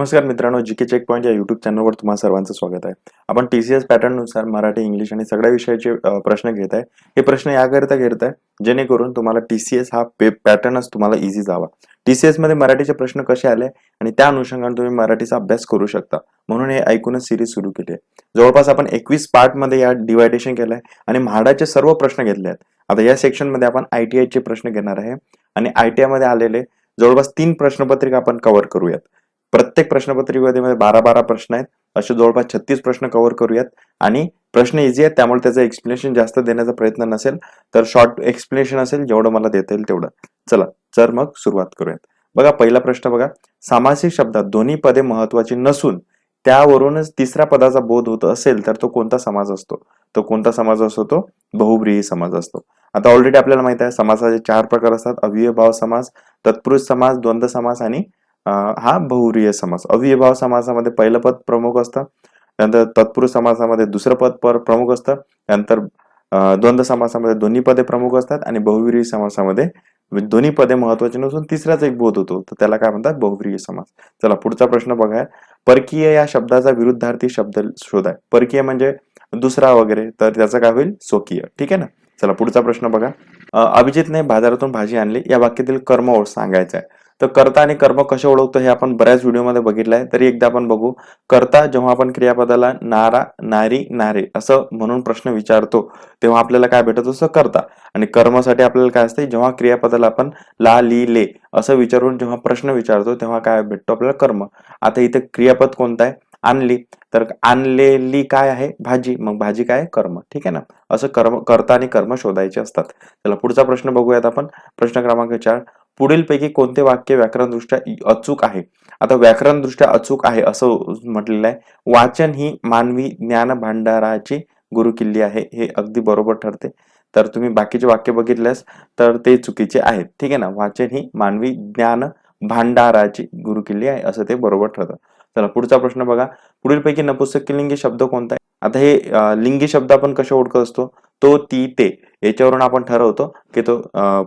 नमस्कार मित्रांनो, GK check point या यूट्यूब चॅनलवर तुम्हा सर्वांचं स्वागत आहे. आपण टीसीएस पॅटर्ननुसार मराठी, इंग्लिश आणि सगळ्या विषयाचे प्रश्न घेत आहे. हे प्रश्न याकरिता घेत आहे जेणेकरून तुम्हाला टीसीएस हा पॅटर्नच तुम्हाला इझी जावा. टीसीएस मध्ये मराठीचे प्रश्न कसे आले आणि त्या अनुषंगाने तुम्ही मराठीचा अभ्यास करू शकता. म्हणून हे ऐकूनच सिरीज सुरू केली आहे. जवळपास आपण 21 पार्ट मध्ये या डिवायडेशन केलंय आणि म्हाडाचे सर्व प्रश्न घेतले आहेत. आता या सेक्शन मध्ये आपण ITI चे प्रश्न घेणार आहे आणि ITI मध्ये आलेले जवळपास 3 प्रश्नपत्रिका आपण कव्हर करूयात. प्रत्येक प्रश्नपत्रिकेमध्ये 12-12 प्रश्न आहेत. असे जवळपास 36 प्रश्न कव्हर करूयात आणि प्रश्न इझी आहेत त्यामुळे त्याचं एक्सप्लेनेशन जास्त देण्याचा प्रयत्न नसेल तर शॉर्ट एक्सप्लेनेशन असेल जेवढं मला देता येईल तेवढं. चला तर मग सुरुवात करूयात. बघा पहिला प्रश्न बघा, सामासिक शब्दात दोन्ही पदे महत्वाची नसून त्यावरूनच तिसऱ्या पदाचा बोध होत असेल तर तो कोणता समास असतो? तो कोणता समास असतो? तो बहुब्रीही समास असतो. आता ऑलरेडी आपल्याला माहित आहे समासाचे 4 प्रकार असतात: अव्ययभाव समास, तत्पुरुष समास, द्वंद्व समास आणि हा बहुव्रीही समास. अव्ययभाव समासामध्ये पहिलं पद प्रमुख असतं, त्यानंतर तत्पुरुष समासामध्ये दुसरं पद प्रमुख असतं, त्यानंतर द्वंद्व समासामध्ये दोन्ही पदे प्रमुख असतात आणि बहुव्रीही समासामध्ये दोन्ही पदे महत्वाची नसून तिसराच एक बोध होतो, तर त्याला काय म्हणतात? बहुव्रीही समास. चला पुढचा प्रश्न बघा, परकीय या शब्दाचा विरुद्धार्थी शब्द शोधा. परकीय म्हणजे दुसरा वगैरे, तर त्याचं काय होईल? स्वकीय. ठीक आहे ना. चला पुढचा प्रश्न बघा, अभिजितने बाजारातून भाजी आणली या वाक्यातील कर्म सांगायचं आहे. तर कर्ता आणि कर्म कसे ओळखतो हे आपण बऱ्याच व्हिडिओमध्ये बघितलं आहे, तरी एकदा आपण बघू. कर्ता जेव्हा आपण क्रियापदाला नारा, नारी, नारे असं म्हणून प्रश्न विचारतो तेव्हा आपल्याला काय भेटत असतं? कर्ता. आणि कर्मसाठी आपल्याला काय असते? जेव्हा क्रियापदाला आपण ला, ली, ले असं विचारून जेव्हा प्रश्न विचारतो तेव्हा काय भेटतो आपल्याला? कर्म. आता इथे क्रियापद कोणतं आहे? आणली. तर आणलेली काय आहे? भाजी. मग भाजी काय? कर्म. ठीक आहे ना. असं कर्ता आणि कर्म शोधायचे असतात. चला पुढचा प्रश्न बघूयात आपण. प्रश्न क्रमांक 4, पुढीलपैकी कोणते वाक्य व्याकरणदृष्ट्या अचूक आहे? आता व्याकरणदृष्ट्या अचूक आहे असं म्हटलेलं आहे. वाचन ही मानवी ज्ञान भांडाराची गुरुकिल्ली आहे. हे अगदी बरोबर ठरते. तर तुम्ही बाकीचे वाक्य बघितल्यास तर ते चुकीचे आहेत. ठीक आहे ना. वाचन ही मानवी ज्ञान भांडाराची गुरुकिल्ली आहे असं ते बरोबर ठरतं. चला पुढचा प्रश्न बघा, पुढीलपैकी नपुंसकलिंगी शब्द कोणता आहे? आता हे लिंगी शब्द आपण कसे ओळखत असतो? तो, ती, ते याच्यावरून आपण ठरवतो की तो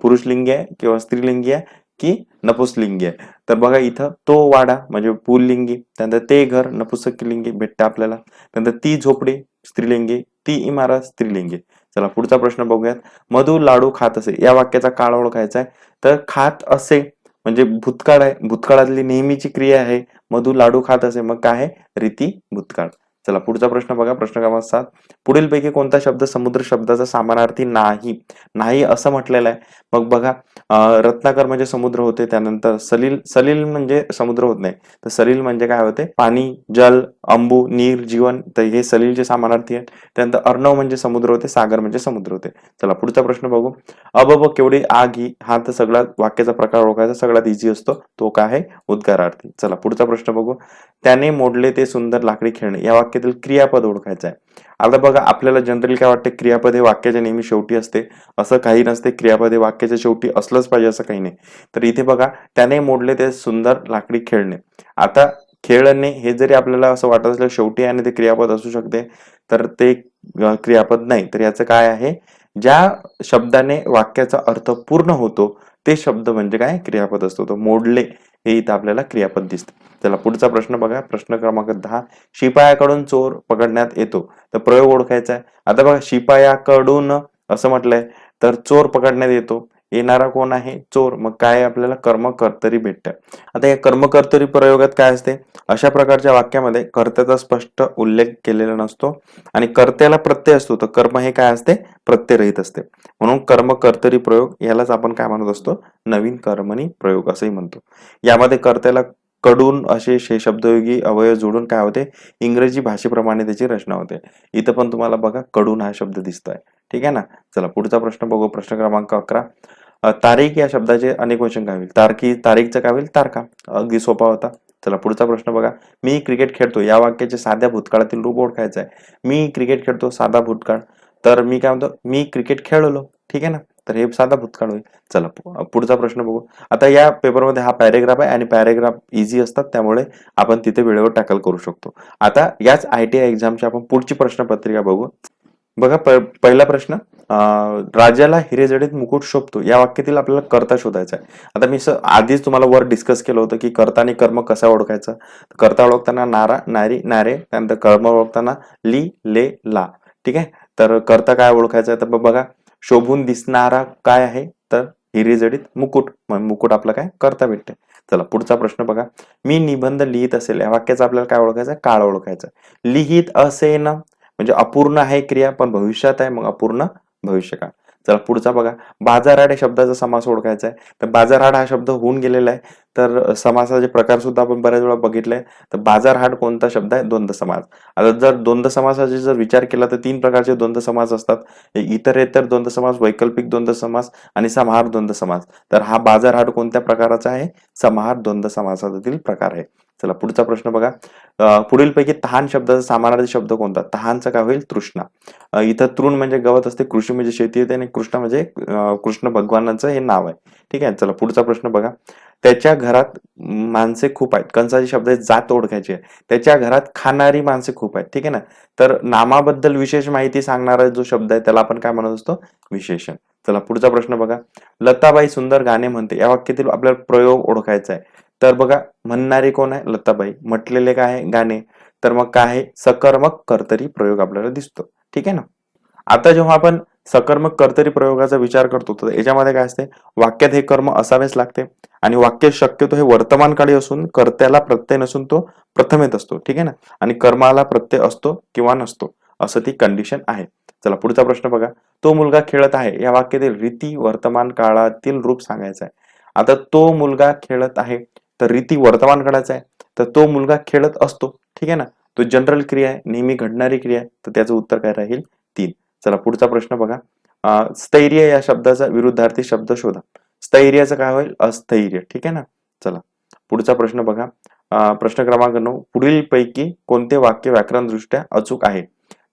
पुरुषलिंगी आहे किंवा स्त्रीलिंगी आहे की नपुंसकलिंगी आहे. तर बघा इथं तो वाडा म्हणजे पुल्लिंगी, त्यानंतर ते घर नपुंसकलिंगी भेटतं आपल्याला, त्यानंतर ती झोपडी स्त्रीलिंगी, ती इमारत स्त्रीलिंगी. चला पुढचा प्रश्न बघूयात, मधु लाडू खात असे या वाक्याचा काळ ओळखायचा आहे. तर खात असे म्हणजे भूतकाळ आहे, भूतकाळातली नेहमीची क्रिया आहे. मधु लाडू खात असे मग काय आहे? रीती भूतकाळ. चला पुढचा प्रश्न बघा, प्रश्न क्रमांक 7, पुढीलपैकी कोणता शब्द समुद्र शब्दाचा समानार्थी नाही? नाही असं म्हटलेलं आहे. मग बघा, रत्नाकर म्हणजे समुद्र होते, त्यानंतर सलील, सलील म्हणजे समुद्र होत नाही, तर सलील म्हणजे काय होते? पाणी, जल, अंबू, नीर, जीवन, तर हे सलीलचे समानार्थी आहेत. त्यानंतर अर्णव म्हणजे समुद्र होते, सागर म्हणजे समुद्र होते. चला पुढचा प्रश्न बघू, अब केवढी आग ही, हा तर सगळ्यात वाक्याचा प्रकार ओळखायचा सगळ्यात इझी असतो, तो काय आहे? उद्गारार्थी. चला पुढचा प्रश्न बघू, त्याने मोडले ते सुंदर लाकडी खेळणे या वाक्यातील क्रियापद ओळखायचं आहे. आता बघा आपल्याला जनरली काय वाटतं? क्रियापद हे वाक्याच्या नेहमी शेवटी असते. असं काही नसते. क्रियापद हे वाक्याच्या शेवटी असलंच पाहिजे असं काही नाही. तर इथे बघा, त्याने मोडले ते सुंदर लाकडी खेळणे. आता खेळणे हे जरी आपल्याला असं वाटत असलं शेवटी आणि ते क्रियापद असू शकते, तर ते क्रियापद नाही. तर याचं काय आहे? ज्या शब्दाने वाक्याचा अर्थ पूर्ण होतो ते शब्द म्हणजे काय? क्रियापद असतो. तो मोडले हे इथं आपल्याला क्रियापद दिसतं. चला पुढचा प्रश्न बघा, प्रश्न क्रमांक 10, शिपायाकडून चोर पकडण्यात येतो, तर प्रयोग ओळखायचा आहे. आता बघा, शिपायाकडून असं म्हटलंय तर चोर पकडण्यात येतो, येणारा कोण आहे? चोर. मग काय आपल्याला? कर्म कर्तरी भेटतं. आता या कर्म कर्तरी प्रयोगात काय असते? अशा प्रकारच्या वाक्यामध्ये कर्त्याचा स्पष्ट उल्लेख केलेला नसतो आणि कर्त्याला प्रत्यय असतो, तर कर्म हे काय असते? प्रत्ययरहित असते. म्हणून कर्म कर्तरी प्रयोग यालाच आपण काय म्हणत असतो? नवीन कर्मणी प्रयोग असंही म्हणतो. यामध्ये कर्त्याला कडून असे शब्दयोगी अवयव जोडून काय होते? इंग्रजी भाषेप्रमाणे त्याची रचना होते. इथं पण तुम्हाला बघा कडून हा शब्द दिसतोय. ठीक आहे ना. चला पुढचा प्रश्न बघू, प्रश्न क्रमांक 11, तारीख या शब्दाचे अनेक वचन काय होईल? तारखी, तारीखचं काय होईल? तारखा. अगदी सोपा होता. चला पुढचा प्रश्न बघा, मी क्रिकेट खेळतो या वाक्याचे साध्या भूतकाळातील रूप ओळखायचं आहे. मी क्रिकेट खेळतो साधा भूतकाळ, तर मी काय म्हणतो? मी क्रिकेट खेळलो. ठीक आहे ना. तर हे साधा भूतकाळ होईल. चला पुढचा प्रश्न बघू. आता या पेपरमध्ये हा पॅरेग्राफ आहे आणि पॅरेग्राफ इझी असतात त्यामुळे आपण तिथे वेळेवर टॅकल करू शकतो. आता याच ITI एक्झामची आपण पुढची प्रश्नपत्रिका बघू. बघा पहिला प्रश्न, राजाला हिरेजडित मुकुट शोभतो या वाक्यातील आपल्याला कर्ता शोधायचा आहे. आता मी आधीच तुम्हाला वर डिस्कस केलं होतं की कर्ता आणि कर्म कसा ओळखायचा. कर्ता ओळखताना नारा, नारी, नारे, त्यानंतर कर्म ओळखताना ली, ले, ला. ठीक आहे. तर कर्ता काय ओळखायचा तर बघा, शोभून दिसणारा काय आहे तर हिरेजडित मुकुट, मुकुट आपला काय कर्ता भेटते. चला पुढचा प्रश्न बघा, मी निबंध लिहित असेल या वाक्याचा आपल्याला काय ओळखायचं, काळ ओळखायचा. लिहित असेन म्हणजे अपूर्ण आहे क्रिया पण भविष्यात आहे, मग अपूर्ण भविष्यकाळ. चला पुढचा बघा, बाजारहाट या शब्दाचा समास ओळखायचा आहे. तर बाजारहाट हा शब्द होऊन गेलेला आहे. तर समासाचे प्रकार सुद्धा आपण बऱ्याच वेळा बघितले. तर बाजारहाट कोणता शब्द आहे, द्वंद्व समास. आता जर द्वंद्व समासाचे जर विचार केला तर 3 प्रकारचे द्वंद्व समास असतात. इतरेतर द्वंद्व समास, वैकल्पिक द्वंद्व समास आणि समाहार द्वंद्व समास. तर हा बाजारहाट कोणत्या प्रकाराचा आहे, समाहार द्वंद्व समासातील प्रकार आहे. चला पुढचा प्रश्न बघा, पुढीलपैकी तहान शब्दाचा समानार्थी शब्द कोणता. तहानचा काय होईल, तृष्णा. इथं तृण म्हणजे गवत असते, कृषी म्हणजे शेती येते आणि कृष्ण म्हणजे कृष्ण भगवानाचं हे नाव आहे. ठीक आहे. चला पुढचा प्रश्न बघा, त्याच्या घरात माणसे खूप आहेत, कंसाचे शब्द आहेत, जात ओळखायची आहे. त्याच्या घरात खाणारी माणसे खूप आहेत. ठीक आहे ना. तर नामाबद्दल विशेष माहिती सांगणारा जो शब्द आहे त्याला आपण काय म्हणत असतो, विशेषण. चला पुढचा प्रश्न बघा, लताबाई सुंदर गाणे म्हणते या वाक्यातील आपल्याला प्रयोग ओळखायचा आहे. तर बघा, म्हणणारी कोण आहे, लताबाई. म्हटलेले काय आहे, गाणे. तर मग काय आहे, सकर्मक कर्तरी प्रयोग आपल्याला दिसतो. ठीक आहे ना. आता जेव्हा आपण सकर्मक कर्तरी प्रयोगाचा विचार करतो तर याच्यामध्ये काय असते, वाक्यात हे कर्म असावेच लागते आणि वाक्य शक्यतो हे वर्तमान काळी असून कर्त्याला प्रत्यय नसून तो प्रथमेत असतो. ठीक आहे ना. आणि कर्माला प्रत्यय असतो किंवा नसतो, असं ती कंडिशन आहे. चला पुढचा प्रश्न बघा, तो मुलगा खेळत आहे या वाक्यातील रीती वर्तमान काळातील रूप सांगायचं आहे. आता तो मुलगा खेळत आहे तर रीती वर्तमान काळाचा आहे, तर तो मुलगा खेळत असतो. ठीक आहे ना. तो जनरल क्रिया आहे, नेहमी घडणारी क्रिया आहे, तर त्याचं उत्तर काय राहील, 3. चला पुढचा प्रश्न बघा, स्थैर्य या शब्दाचा विरुद्धार्थी शब्द शोधा. स्थैर्याचं काय होईल, अस्थैर्य. ठीक आहे ना. चला पुढचा प्रश्न बघा, प्रश्न क्रमांक 9, पुढील पैकी कोणते वाक्य व्याकरणदृष्ट्या अचूक आहे.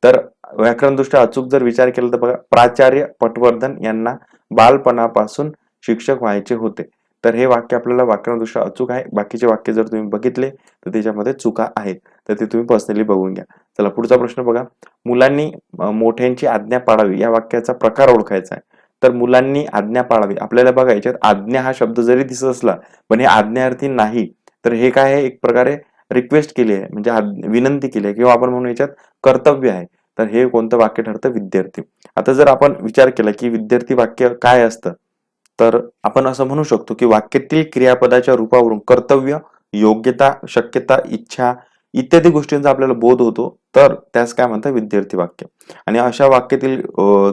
तर व्याकरणदृष्ट्या अचूक जर विचार केला तर बघा, प्राचार्य पटवर्धन यांना बालपणापासून शिक्षक व्हायचे होते. तर हे वाक्य आपल्याला व्याकरणदृष्ट्या अचूक आहे. बाकीचे वाक्य जर तुम्ही बघितले तर त्याच्यामध्ये चुका आहेत, तर ते तुम्ही पर्सनली बघून घ्या. चला पुढचा प्रश्न बघा, मुलांनी मोठ्यांची आज्ञा पाळावी या वाक्याचा प्रकार ओळखायचा आहे. तर मुलांनी आज्ञा पाळावी, आपल्याला बघा याच्यात आज्ञा हा शब्द जरी दिसत असला पण हे आज्ञार्थी नाही, तर हे काय आहे, एक प्रकारे रिक्वेस्ट केली आहे म्हणजे विनंती केली आहे किंवा आपण म्हणून याच्यात कर्तव्य आहे. तर हे कोणतं वाक्य ठरतं, विद्यार्थी. आता जर आपण विचार केला की विद्यार्थी वाक्य काय असतं, तर आपण असं म्हणू शकतो की वाक्यातील क्रियापदाच्या रूपावरून कर्तव्य, योग्यता, शक्यता, इच्छा इत्यादी गोष्टींचा आपल्याला बोध होतो, तर त्यास काय म्हणतात, विद्यार्थी वाक्य. आणि अशा वाक्यातील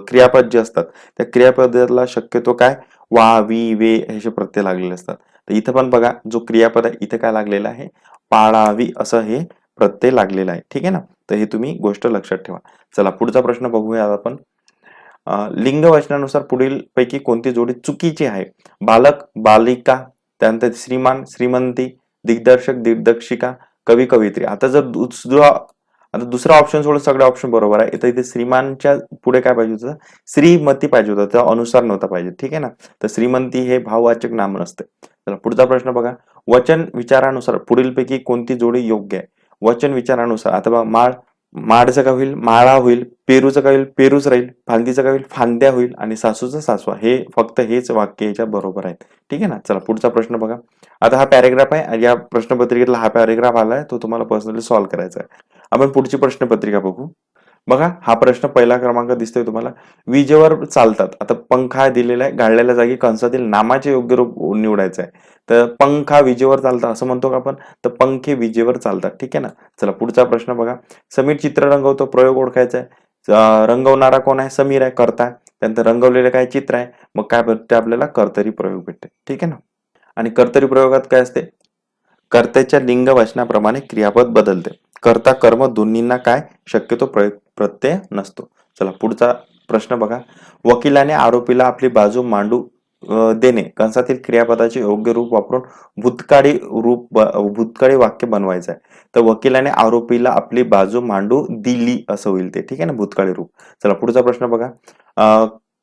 क्रियापद जे असतात त्या क्रियापदाला शक्यतो काय, वा, वी, वे हे प्रत्यय लागलेले असतात. तर इथं पण बघा, जो क्रियापद आहे इथे काय लागलेला आहे, पाळावी असं हे प्रत्यय लागलेला आहे. ठीक आहे ना. तर हे तुम्ही गोष्ट लक्षात ठेवा. चला पुढचा प्रश्न बघूया आपण, लिंग वचनानुसार पुढील पैकी कोणती जोडी चुकीची आहे. बालक, बालिका, त्यानंतर श्रीमान, श्रीमंती, दिग्दर्शक, दिग्दर्शिका, कवी, कवयित्री. आता दुसरा ऑप्शन सोडून सगळे ऑप्शन बरोबर आहे. इथे श्रीमानच्या पुढे काय पाहिजे होतं, श्रीमती पाहिजे होतं, त्या अनुसार नव्हता पाहिजे. ठीक आहे ना. तर श्रीमंती हे भाववाचक नाम नसते. चला पुढचा प्रश्न बघा, वचन विचारानुसार पुढीलपैकी कोणती जोडी योग्य आहे. वचन विचारानुसार, आता बघा, माडचं काय होईल, माळा होईल. पेरूचं काय होईल, पेरूच राहील. फांदीचं काय होईल, फांद्या होईल. आणि सासूचं सासवा. हे फक्त हेच वाक्य याच्या बरोबर आहेत. ठीक आहे ना. चला पुढचा प्रश्न बघा, आता हा पॅरेग्राफ आहे, या प्रश्नपत्रिकेतला हा पॅरेग्राफ आलाय, तो तुम्हाला पर्सनली सॉल्व्ह करायचा आहे. आपण पुढची प्रश्नपत्रिका बघू. बघा, हा प्रश्न पहिला क्रमांक दिसतोय तुम्हाला, विजेवर चालतात. आता पंखा दिलेला आहे, गाळलेल्या जागी कंसातील नामाचे योग्य रूप निवडायचं आहे. तर पंखा विजेवर चालतात असं म्हणतो का आपण, तर पंखे विजेवर चालतात. ठीक आहे ना. चला पुढचा प्रश्न बघा, समीर चित्र रंगवतो, प्रयोग ओळखायचा आहे. रंगवणारा कोण आहे, समीर आहे, कर्ता. त्यानंतर रंगवलेलं काय, चित्र आहे. मग काय भेटते आपल्याला, कर्तरी प्रयोग भेटते. ठीक आहे ना. आणि कर्तरी प्रयोगात काय असते, कर्त्याच्या लिंग वचनाप्रमाणे क्रियापद बदलते. कर्ता कर्म दोन्हींना काय शक्यतो प्रत्यय नसतो. चला पुढचा प्रश्न बघा, वकिलाने आरोपीला आपली बाजू मांडू देणे कंसातील क्रियापदाचे योग्य रूप वापरून भूतकाळी वाक्य बनवायचं आहे. तर वकिलाने आरोपीला आपली बाजू मांडू दिली असं होईल ते. ठीक आहे ना, भूतकाळी रूप. चला पुढचा प्रश्न बघा,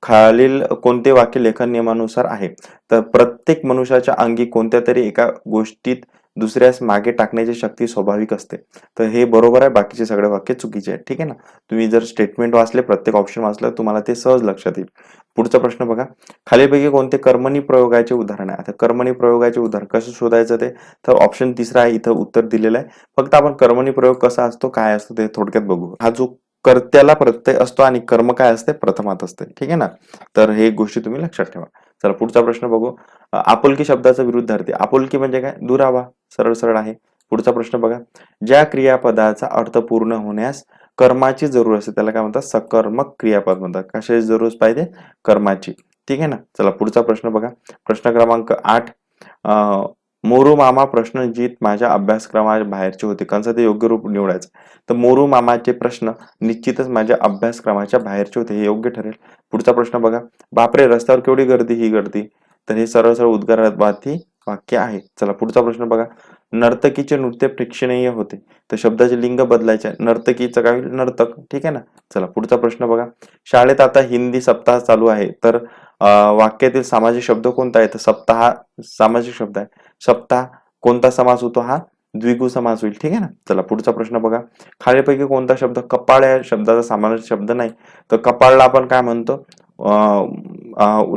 खालील कोणते वाक्य लेखन नियमानुसार आहे. तर प्रत्येक मनुष्याच्या अंगी कोणत्या तरी एका गोष्टीत दुसऱ्यास मागे टाकण्याची शक्ती स्वाभाविक असते. तर हे बरोबर आहे, बाकीचे सगळे वाक्य चुकीचे आहेत. ठीक आहे ना. तुम्ही जर स्टेटमेंट वाचले, प्रत्येक ऑप्शन वाचलं, तुम्हाला ते सहज लक्षात येईल. पुढचा प्रश्न बघा. खालीलपैकी कोणते कर्मणी प्रयोगाचे उदाहरण आहे? आता कर्मणी प्रयोगाचे उदाहरण कसं शोधायचं ते, तर ऑप्शन तिसरा आहे, इथं उत्तर दिलेलं आहे. फक्त आपण कर्मणी प्रयोग कसा असतो, काय असतो ते थोडक्यात बघू. हा जो कर्त्याला प्रत्यय असतो आणि कर्म काय असते, प्रथमात असते. ठीक आहे ना. तर हे गोष्टी तुम्ही लक्षात ठेवा. चला पुढचा प्रश्न बघू. आपुलकी शब्दाचा विरुद्धार्थी. आपुलकी म्हणजे काय? दुरावा. सरळ सरळ आहे. पुढचा प्रश्न बघा. ज्या क्रियापदाचा अर्थ पूर्ण होण्यास कर्माची जरूर असते त्याला काय म्हणतात? सकर्मक क्रियापद म्हणतात. कशाची जरूर पाहिजे? कर्माची. ठीक आहे ना. चला पुढचा प्रश्न बघा. प्रश्न क्रमांक 8. मोरू मामा प्रश्नजीत माझ्या अभ्यासक्रमाच्या बाहेरचे होते. कंसात ते योग्य रूप निवडायचं. तर मोरू मामाचे प्रश्न निश्चितच माझ्या अभ्यासक्रमाच्या बाहेरचे होते, हे योग्य ठरेल. पुढचा प्रश्न बघा. बापरे, रस्त्यावर केवढी गर्दी, ही गर्दी. तर हे सरळ सरळ उद्गारार्थी वाक्य आहे. चला पुढचा प्रश्न बघा. नर्तकीचे नृत्य प्रेक्षणीय होते. तर शब्दाचे लिंग बदलायचे. नर्तकीचं काय होईल? नर्तक. ठीक आहे ना. चला पुढचा प्रश्न बघा. शाळेत आता हिंदी सप्ताह चालू आहे, तर वाक्यातील सामाजिक शब्द कोणता आहे? तर सप्ताह हा सामाजिक शब्द आहे. सप्ताह कोणता समास होतो? हा द्विगु समास होईल. ठीक आहे ना. चला पुढचा प्रश्न बघा. खालीलपैकी कोणता शब्द कपाळ या शब्दाचा सामान्य शब्द नाही? तर कपाळला आपण काय म्हणतो?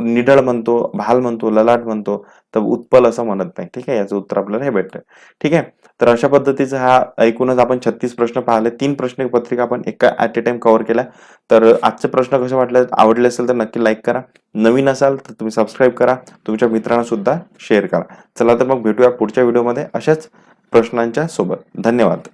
निढळ म्हणतो, भाल म्हणतो, ललाट म्हणतो, तर उत्पल असं म्हणत नाही. ठीक आहे. याचं उत्तर आपल्याला हे भेटतं. ठीक आहे. तर अशा पद्धतीचा हा एकूणच आपण 36 प्रश्न पाहिले. 3 प्रश्न पत्रिका आपण एका ऍट ए टाइम कव्हर केल्या. तर आजचे प्रश्न कसे वाटले, आवडले असेल तर नक्की लाईक करा. नवीन असाल तर तुम्ही सबस्क्राईब करा. तुमच्या मित्रांना सुद्धा शेअर करा. चला तर मग भेटूया पुढच्या व्हिडिओमध्ये अशाच प्रश्नांच्या सोबत. धन्यवाद.